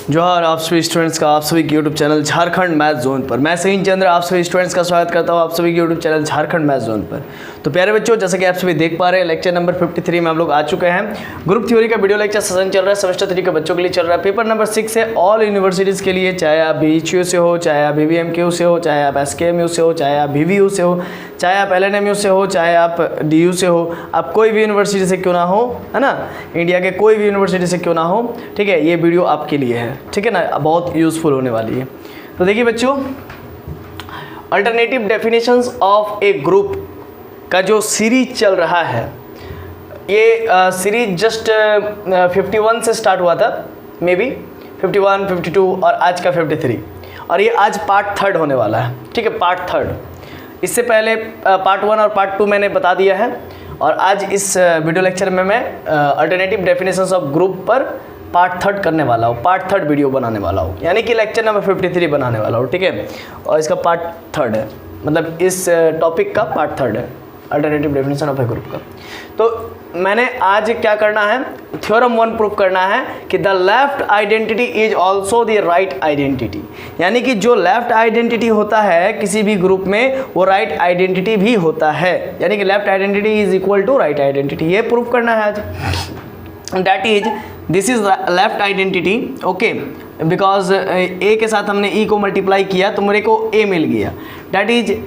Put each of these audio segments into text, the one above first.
जोहार आप सभी स्टूडेंट्स का आप सभी YouTube channel Jharkhand math zone पर। मैं सहीन चंद्र आप सभी स्टूडेंट्स का स्वागत करता हूं आप सभी YouTube channel Jharkhand math zone पर। तो प्यारे बच्चों, जैसे कि आप सभी देख पा रहे हैं, लेक्चर नंबर 53 में हम लोग आ चुके हैं। ग्रुप थ्योरी का वीडियो लेक्चर सेशन चल रहा है, सेमेस्टर 3 के बच्चों के लिए चल रहा है। पेपर नंबर 6 है ऑल यूनिवर्सिटीज़ के लिए, चाहे आप BHU से हो, चाहे आप BBMQ से हो, चाहे आप SKMU से हो, चाहे आप BVU से हो, चाहे आप LNMU से हो, चाहे आप DU से हो, आप कोई भी यूनिवर्सिटी से क्यों ना हो, है ना, इंडिया के कोई भी यूनिवर्सिटी से क्यों ना हो, ठीक है, ये वीडियो आपके लिए है, ठीक है ना, बहुत यूज़फुल होने वाली है। तो देखिए बच्चों, alternative definitions of A group का जो सीरीज चल रहा है, ये सीरीज जस्ट 51 से स्टार्ट हुआ था, मे बी 51, 52 और आज का 53, और ये आज पार्ट 3 होने वाला है, ठीक है, पार्ट 3। इससे पहले पार्ट 1 और पार्ट 2 मैंने बता दिया है, और आज इस वीडियो लेक्चर में मैं अल्टरनेटिव डेफिनेशंस ऑफ ग्रुप पर पार्ट 3 करने वाला हूँ, पार्ट 3 वीडियो बनाने वाला हूँ, यानी कि लेक्चर नंबर 53 बनाने वाला हूँ, ठीक है, और इसका पार्ट 3 है, मतलब इस टॉपिक का पार्ट 3 है, alternative definition of A group का। तो मैंने आज क्या करना है, थ्योरम 1 प्रूफ करना है कि the left identity is also the right identity, यानी कि जो लेफ्ट आइडेंटिटी होता है किसी भी ग्रुप में, वो राइट आइडेंटिटी भी होता है, यानी कि left identity is equal to right identity, ये प्रूफ करना है आज। That is this is left identity, okay, because A के साथ हमने ई को मल्टीप्लाई किया तो मेरे को ए मिल गया। दैट इज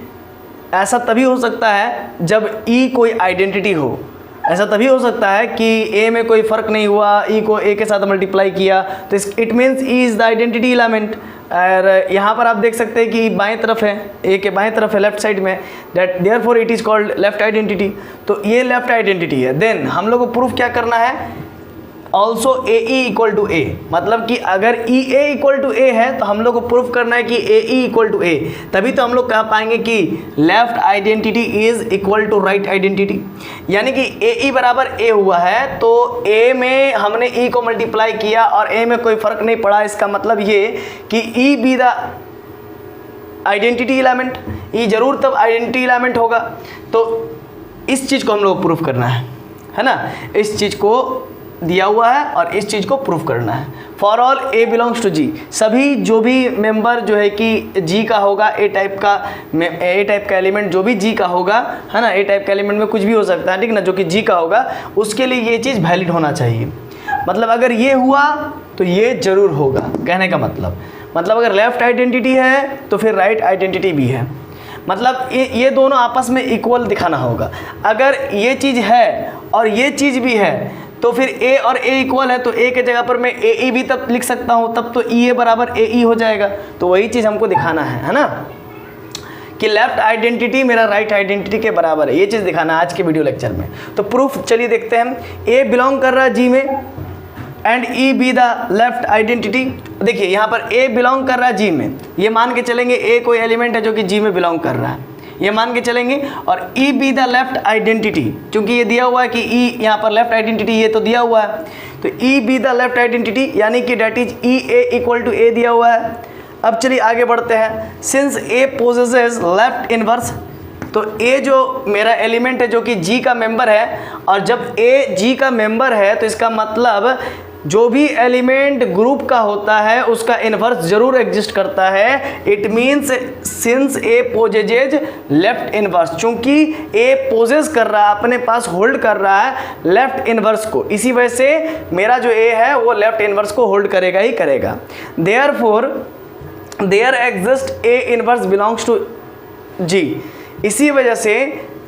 ऐसा तभी हो सकता है जब ई कोई आइडेंटिटी हो, ऐसा तभी हो सकता है कि ए में कोई फ़र्क नहीं हुआ, ई को ए के साथ मल्टीप्लाई किया, तो it means E is the identity element. और यहाँ पर आप देख सकते हैं कि बाएं तरफ है, ए के बाएं तरफ है, लेफ्ट साइड में, that therefore it is called left identity. तो ये लेफ्ट आइडेंटिटी है। देन हम लोग को प्रूफ क्या करना है, also A E equal to A, मतलब कि अगर ई ए इक्वल टू ए है तो हम लोग को प्रूफ करना है कि ए ई इक्वल टू ए, तभी तो हम लोग कह पाएंगे कि left identity is equal to right identity. यानी कि ए ई बराबर ए हुआ है तो ए में हमने ई को मल्टीप्लाई किया और ए में कोई फर्क नहीं पड़ा, इसका मतलब ये कि E be the identity element, E जरूर तब आइडेंटिटी एलिमेंट होगा। तो इस चीज़ को हम लोग प्रूफ करना है ना, इस चीज़ को दिया हुआ है और इस चीज़ को प्रूफ करना है। For all A belongs to G, सभी जो भी मेंबर जो है कि जी का होगा, ए टाइप का एलिमेंट जो भी जी का होगा, है ना, ए टाइप का एलिमेंट में कुछ भी हो सकता है, ठीक ना, जो कि जी का होगा उसके लिए ये चीज़ वैलिड होना चाहिए। मतलब अगर ये हुआ तो ये जरूर होगा, कहने का मतलब अगर लेफ्ट आइडेंटिटी है तो फिर राइट आइडेंटिटी भी है, मतलब ये दोनों आपस में इक्वल दिखाना होगा। अगर ये चीज़ है और ये चीज़ भी है तो फिर ए और ए इक्वल है, तो ए के जगह पर मैं ए ई भी तब लिख सकता हूँ, तब तो ई ए बराबर ए ई हो जाएगा। तो वही चीज़ हमको दिखाना है ना, कि लेफ्ट आइडेंटिटी मेरा राइट आइडेंटिटी के बराबर है, ये चीज़ दिखाना है आज के वीडियो लेक्चर में। तो प्रूफ चलिए देखते हैं। ए बिलोंग कर रहा है जी में and E be the left identity. देखिए यहाँ पर ए बिलोंग कर रहा है जी में, ये मान के चलेंगे ए कोई एलिमेंट है जो कि जी में बिलोंग कर रहा है, ये मान के चलेंगे। और ई बी द लेफ्ट आइडेंटिटी, क्योंकि ये दिया हुआ है कि ई यहाँ पर लेफ्ट आइडेंटिटी ये तो दिया हुआ है, तो E be the left identity, यानी कि that is E A equal to A दिया हुआ है। अब चलिए आगे बढ़ते हैं। Since A possesses left inverse, तो ए जो मेरा एलिमेंट है जो कि जी का मेंबर है, और जब ए जी का मेंबर है तो इसका मतलब जो भी एलिमेंट ग्रुप का होता है उसका इन्वर्स जरूर एग्जिस्ट करता है। It means since A possesses left inverse, चूंकि ए पोजेस कर रहा है, अपने पास होल्ड कर रहा है लेफ्ट इन्वर्स को, इसी वजह से मेरा जो ए है वो लेफ्ट इन्वर्स को होल्ड करेगा ही करेगा। Therefore there exist A inverse belongs to G, इसी वजह से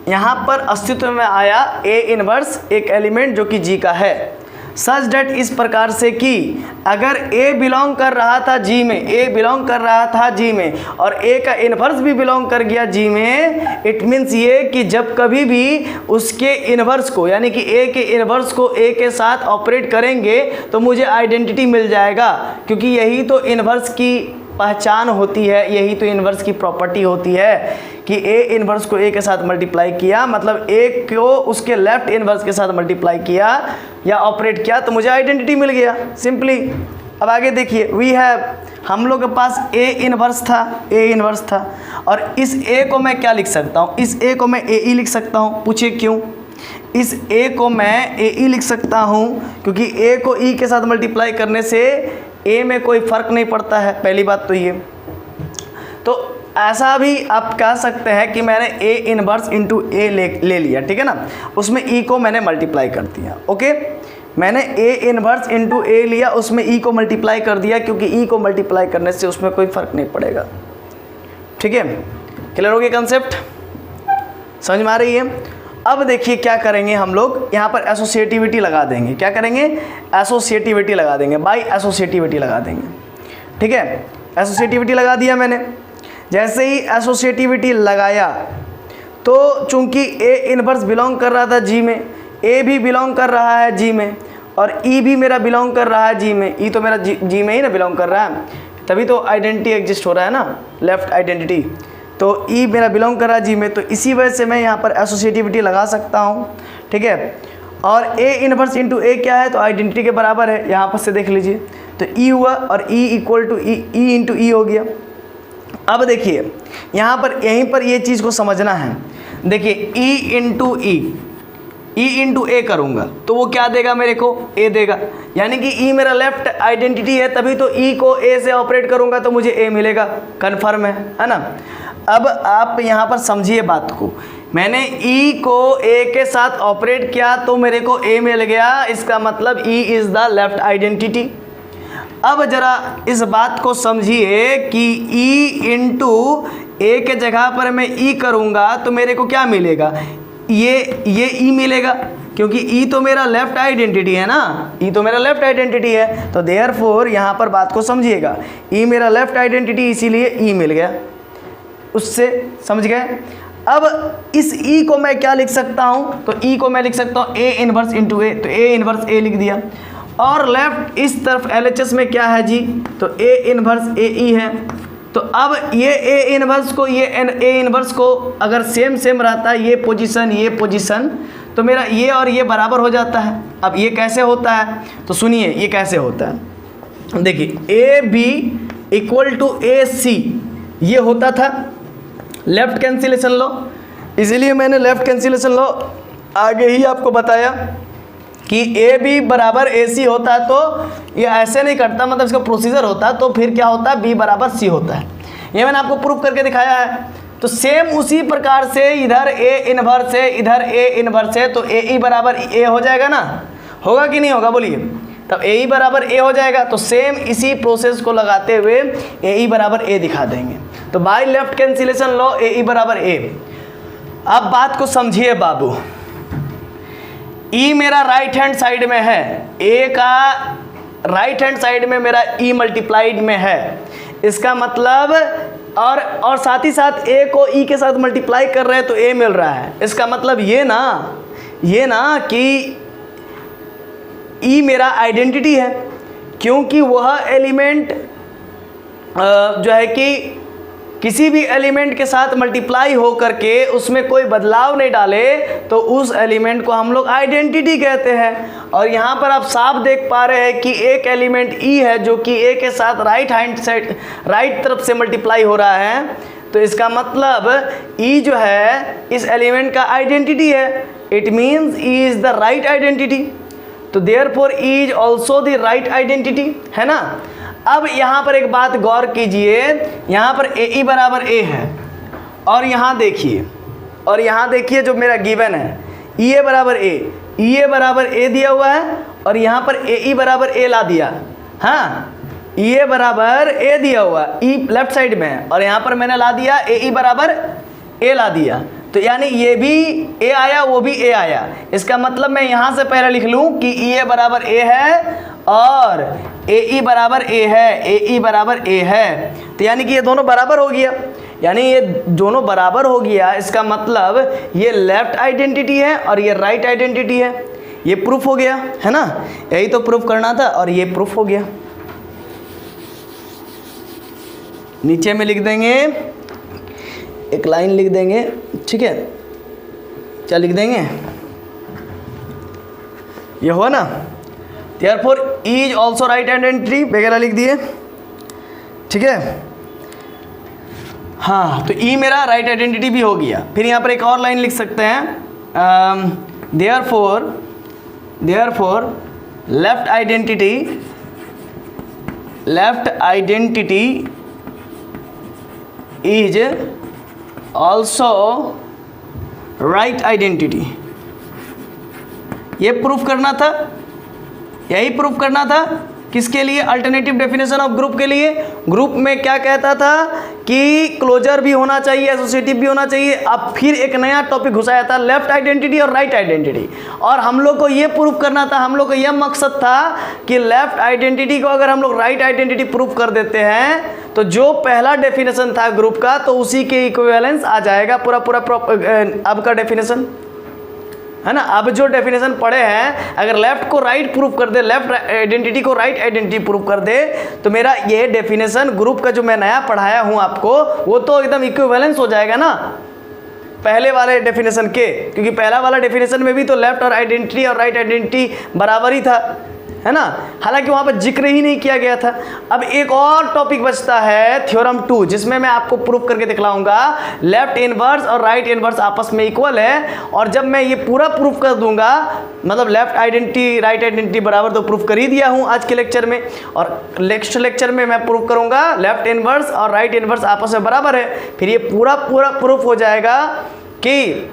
यहाँ पर अस्तित्व में आया ए इन्वर्स, एक एलिमेंट जो कि जी का है। सच डेट, इस प्रकार से कि अगर ए बिलोंग कर रहा था जी में, ए बिलोंग कर रहा था जी में और ए का इन्वर्स भी बिलोंग कर गया जी में, इट मीन्स ये कि जब कभी भी उसके इन्वर्स को, यानी कि ए के इन्वर्स को ए के साथ ऑपरेट करेंगे तो मुझे आइडेंटिटी मिल जाएगा, क्योंकि यही तो इन्वर्स की पहचान होती है, यही तो इन्वर्स की प्रॉपर्टी होती है कि ए इन्वर्स को ए के साथ मल्टीप्लाई किया, मतलब ए को उसके लेफ्ट इन्वर्स के साथ मल्टीप्लाई किया या ऑपरेट किया तो मुझे आइडेंटिटी मिल गया, सिंपली। अब आगे देखिए, वी हैव, हम लोग के पास ए इन्वर्स था, और इस ए को मैं क्या लिख सकता हूँ, इस ए को मैं ए ई लिख सकता हूँ। पूछिए क्यों? इस ए को मैं ए ई लिख सकता हूँ क्योंकि ए को ई के साथ मल्टीप्लाई करने से ए में कोई फ़र्क नहीं पड़ता है, पहली बात तो ये। तो ऐसा भी आप कह सकते हैं कि मैंने ए इनवर्स इंटू ए ले लिया, ठीक है ना, उसमें ई को मैंने मल्टीप्लाई कर दिया। ओके, मैंने ए इनवर्स इंटू ए लिया, उसमें ई को मल्टीप्लाई कर दिया, क्योंकि ई को मल्टीप्लाई करने से उसमें कोई फ़र्क नहीं पड़ेगा। ठीक है, क्लियर हो गया कंसेप्ट, समझ में आ रही है। अब देखिए क्या करेंगे हम लोग, यहाँ पर एसोसिएटिविटी लगा देंगे। क्या करेंगे, एसोसिएटिविटी लगा देंगे, बाय एसोसिएटिविटी लगा देंगे। ठीक है, एसोसिएटिविटी लगा दिया मैंने। जैसे ही एसोसिएटिविटी लगाया तो चूंकि ए इनवर्स बिलोंग कर रहा था जी में, ए भी बिलोंग कर रहा है जी में, और ई भी मेरा बिलोंग कर रहा है जी में। ई तो मेरा जी में ही ना बिलोंग कर रहा है, तभी तो आइडेंटिटी एग्जिस्ट हो रहा है ना, लेफ्ट आइडेंटिटी। तो ई मेरा बिलोंग कर रहा है जी में, तो इसी वजह से मैं यहाँ पर एसोसिएटिविटी लगा सकता हूँ। ठीक है, और ए इनवर्स इंटू ए क्या है, तो आइडेंटिटी के बराबर है, यहाँ पर से देख लीजिए। तो ई हुआ और E equal to E into E हो गया। अब देखिए यहाँ पर, यहीं पर ये चीज़ को समझना है। देखिए ई इंटू ए करूँगा तो वो क्या देगा मेरे को, ए देगा, यानी कि ई मेरा लेफ्ट आइडेंटिटी है, तभी तो ई को ए से ऑपरेट करूँगा तो मुझे ए मिलेगा, कन्फर्म है ना। अब आप यहाँ पर समझिए बात को, मैंने ई को ए के साथ ऑपरेट किया तो मेरे को ए मिल गया, इसका मतलब ई इज़ द लेफ्ट आइडेंटिटी। अब ज़रा इस बात को समझिए कि ई इंटू ए के जगह पर मैं ई करूँगा तो मेरे को क्या मिलेगा, ये ई मिलेगा, क्योंकि ई तो मेरा लेफ़्ट आइडेंटिटी है ना, ई तो मेरा लेफ़्ट आइडेंटिटी है। तो देयरफॉर यहाँ पर बात को समझिएगा, ई मेरा लेफ़्ट आइडेंटिटी, इसीलिए ई मिल गया, उससे समझ गए। अब इस ई को मैं क्या लिख सकता हूँ, तो ई को मैं लिख सकता हूँ ए इनवर्स इंटू ए, तो ए इनवर्स ए लिख दिया। और लेफ्ट इस तरफ LHS में क्या है जी, तो ए इनवर्स ए ई है। तो अब ये ए इनवर्स को ए इनवर्स को अगर सेम रहता है, ये पोजीशन, तो मेरा ये और ये बराबर हो जाता है। अब ये कैसे होता है, तो सुनिए ये कैसे होता है। देखिए ए बी इक्वल टू ए सी, ये होता था लेफ्ट कैंसिलेशन लॉ, इसीलिए मैंने लेफ्ट कैंसिलेशन लॉ आगे ही आपको बताया कि ए बी बराबर ए सी होता है। तो ये ऐसे नहीं करता, मतलब इसका प्रोसीजर होता है, तो फिर क्या होता है, बी बराबर सी होता है। ये मैंने आपको प्रूफ करके दिखाया है। तो सेम उसी प्रकार से इधर ए इनवर्स है, इधर ए इनवर्स है, तो ए ई बराबर ए हो जाएगा ना, होगा कि नहीं होगा बोलिए, तब ए ई बराबर ए हो जाएगा। तो सेम इसी प्रोसेस को लगाते हुए ए ई बराबर ए दिखा देंगे। तो by left cancellation law A ई बराबर ए। अब बात को समझिए बाबू, ई मेरा राइट हैंड साइड में है, ए का राइट हैंड साइड में मेरा ई मल्टीप्लाइड में है, इसका मतलब और साथ ही साथ ए को ई के साथ मल्टीप्लाई कर रहे हैं तो ए मिल रहा है। इसका मतलब ये ना कि ई मेरा आइडेंटिटी है, क्योंकि वह एलिमेंट जो है कि किसी भी एलिमेंट के साथ मल्टीप्लाई हो करके उसमें कोई बदलाव नहीं डाले तो उस एलिमेंट को हम लोग आइडेंटिटी कहते हैं। और यहाँ पर आप साफ देख पा रहे हैं कि एक एलिमेंट ई है जो कि ए के साथ राइट तरफ से मल्टीप्लाई हो रहा है, तो इसका मतलब ई जो है इस एलिमेंट का आइडेंटिटी है। It means E is the right identity, तो therefore E is also the right identity, है ना। अब यहाँ पर एक बात गौर कीजिए, यहाँ पर ए ई बराबर ए है, और यहाँ देखिए जो मेरा गिवन है ई ए बराबर ए दिया हुआ है, और यहाँ पर ए ई बराबर ए ला दिया। हाँ, ई ए बराबर ए दिया हुआ, ई लेफ्ट साइड में है, और यहाँ पर मैंने ला दिया ए ई बराबर ए ला दिया, तो यानी ये भी ए आया, वो भी ए आया। इसका मतलब मैं यहाँ से पहले लिख लूँ कि ई ए बराबर ए है और ए ई बराबर ए है, तो यानी कि ये दोनों बराबर हो गया। यानी ये दोनों बराबर हो गया, इसका मतलब ये लेफ्ट आइडेंटिटी है और ये राइट आइडेंटिटी है। ये प्रूफ हो गया, है ना। यही तो प्रूफ करना था और ये प्रूफ हो गया। नीचे में लिख देंगे, एक लाइन लिख देंगे, ठीक है। क्या लिख देंगे, ये हो ना, therefore E is also right identity वगैरह लिख दिए, ठीक है। हाँ, तो ई मेरा राइट आइडेंटिटी भी हो गया। फिर यहाँ पर एक और लाइन लिख सकते हैं, therefore left identity left identity is also right identity. ये प्रूफ करना था, यही प्रूफ करना था किसके लिए? अल्टरनेटिव डेफिनेशन ऑफ ग्रुप के लिए। ग्रुप में क्या कहता था कि क्लोजर भी होना चाहिए, एसोसिएटिव भी होना चाहिए। अब फिर एक नया टॉपिक घुसाया था, लेफ्ट आइडेंटिटी और राइट आइडेंटिटी। और हम लोग को ये प्रूफ करना था, हम लोग को यह मकसद था कि लेफ्ट आइडेंटिटी को अगर हम लोग राइट आइडेंटिटी प्रूफ कर देते हैं तो जो पहला डेफिनेशन था ग्रुप का तो उसी के इक्विवेलेंस आ जाएगा पूरा अब का डेफिनेशन, है ना। अब जो डेफिनेशन पढ़े हैं, अगर लेफ्ट को राइट प्रूफ कर दे, लेफ्ट आइडेंटिटी को राइट आइडेंटिटी प्रूफ कर दे, तो मेरा ये डेफिनेशन ग्रुप का जो मैं नया पढ़ाया हूं आपको वो तो एकदम इक्विवेलेंस हो जाएगा ना पहले वाले डेफिनेशन के, क्योंकि पहला वाला डेफिनेशन में भी तो लेफ्ट और आइडेंटिटी और राइट आइडेंटिटी बराबर ही था, है ना। हालांकि वहाँ पर जिक्र ही नहीं किया गया था। अब एक और टॉपिक बचता है थ्योरम 2, जिसमें मैं आपको प्रूफ करके दिखलाऊंगा लेफ्ट इनवर्स और राइट इनवर्स आपस में इक्वल है। और जब मैं ये पूरा प्रूफ कर दूंगा, मतलब लेफ्ट आइडेंटिटी राइट आइडेंटिटी बराबर तो प्रूफ कर ही दिया हूँ आज के लेक्चर में, और नेक्स्ट लेक्चर में मैं प्रूफ करूँगा लेफ्ट इनवर्स और राइट इनवर्स आपस में बराबर है। फिर ये पूरा प्रूफ हो जाएगा कि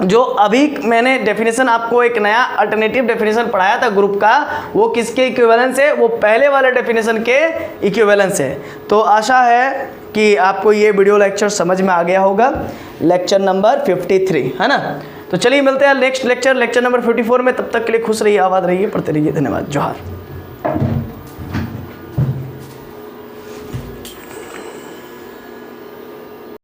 जो अभी मैंने डेफिनेशन आपको एक नया अल्टरनेटिव डेफिनेशन पढ़ाया था ग्रुप का, वो किसके इक्विवेलेंस है? वो पहले वाले डेफिनेशन के इक्विवेलेंस है। तो आशा है कि आपको ये वीडियो लेक्चर समझ में आ गया होगा, लेक्चर नंबर 53, है ना। तो चलिए मिलते हैं नेक्स्ट लेक्चर नंबर 54 में। तब तक के लिए खुश रहिए, आबाद रहिए, पढ़ते रहिए। धन्यवाद, जोहार।